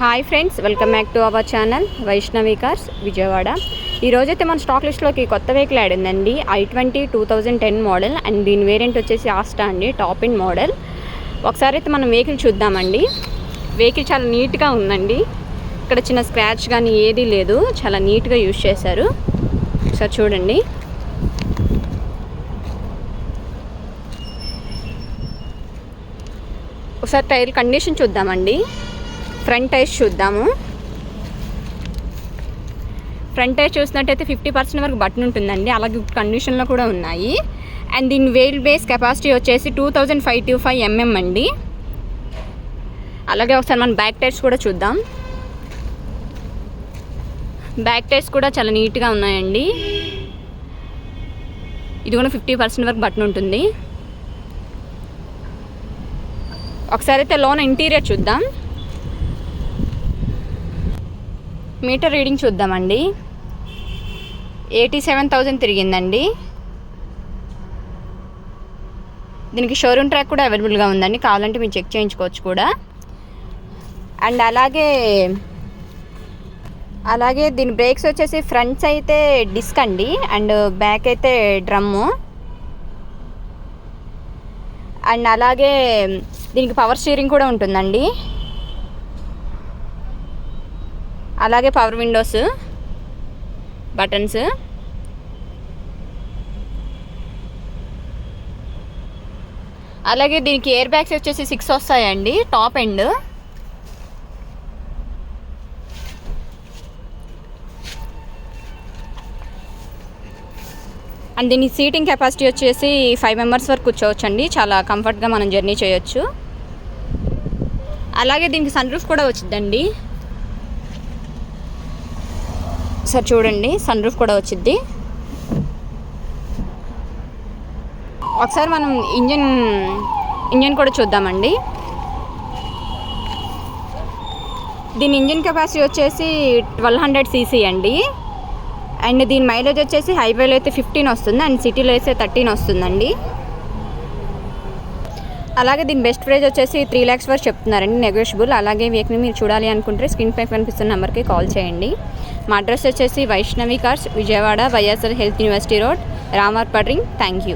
Hi friends, welcome back to our channel Vaishnavi cars Vijayawada. ఈరోజైతే మన stock లిస్ట్లోకి కొత్త వెహికల్ యాడ్ ఉందండి. i20 2010 మోడల్ అండ్ దీని వేరియంట్ వచ్చేసి ఆస్టా అండి, టాప్ ఇన్ మోడల్. ఒకసారి అయితే మనం వెహికల్ చూద్దామండి. వెహికల్ చాలా నీట్గా ఉందండి. ఇక్కడ చిన్న స్క్రాచ్ కానీ ఏదీ లేదు, చాలా నీట్గా యూజ్ చేశారు. ఒకసారి చూడండి. ఒకసారి టైర్ కండిషన్ చూద్దామండి. ఫ్రంట్ టైర్స్ చూద్దాము. ఫ్రంట్ టైర్ చూసినట్టయితే 50% వరకు బటన్ ఉంటుందండి, అలాగే కండిషన్లో కూడా ఉన్నాయి. అండ్ దీని వెయిల్ బేస్ కెపాసిటీ వచ్చేసి 2525 mm అండి. అలాగే ఒకసారి మనం బ్యాక్ టైర్స్ కూడా చూద్దాం. బ్యాక్ టైర్స్ కూడా చాలా నీట్గా ఉన్నాయండి. ఇది కూడా 50% వరకు బటన్ ఉంటుంది. ఒకసారి అయితే లోన ఇంటీరియర్ చూద్దాం. మీటర్ రీడింగ్ చూద్దామండి. 87,000 తిరిగిందండి. దీనికి షోరూమ్ ట్రాక్ కూడా అవైలబుల్గా ఉందండి, కావాలంటే మీరు చెక్ చేయించుకోవచ్చు కూడా. అండ్ అలాగే దీని బ్రేక్స్ వచ్చేసి ఫ్రంట్స్ అయితే డిస్క్ అండి, అండ్ బ్యాక్ అయితే డ్రమ్ము. అండ్ అలాగే దీనికి పవర్ స్టీరింగ్ కూడా ఉంటుందండి. అలాగే పవర్ విండోస్, బటన్స్. అలాగే దీనికి ఎయిర్ బ్యాగ్స్ వచ్చేసి 6 వస్తాయండి, టాప్ ఎండ్. అండ్ దీని సీటింగ్ కెపాసిటీ వచ్చేసి 5 members వరకు కూర్చోవచ్చండి, చాలా కంఫర్ట్గా మనం జర్నీ చేయొచ్చు. అలాగే దీనికి సన్ రూఫ్ కూడా వచ్చిందండి. సార్ చూడండి, సన్ రూఫ్ కూడా వచ్చింది. ఒకసారి మనం ఇంజన్ కూడా చూద్దామండి. దీని ఇంజన్ కెపాసిటీ వచ్చేసి 1200 cc అండి. అండ్ దీని మైలేజ్ వచ్చేసి హైవేలో అయితే 15 వస్తుంది, అండ్ సిటీలో అయితే 13 వస్తుందండి. అలాగే దీని బెస్ట్ ప్రైస్ వచ్చేసి 3 lakhs వరకు చెప్తున్నారండి, నెగోషియబుల్. అలాగే వెహికల్ మీరు చూడాలి అనుకుంటే స్క్రీన్ పై కనిపిస్తున్న నెంబర్కి కాల్ చేయండి. మా అడ్రస్ వచ్చేసి Vaishnavi cars Vijayawada, YSR health university road, రామర్పడ్రింగ్. Thank you.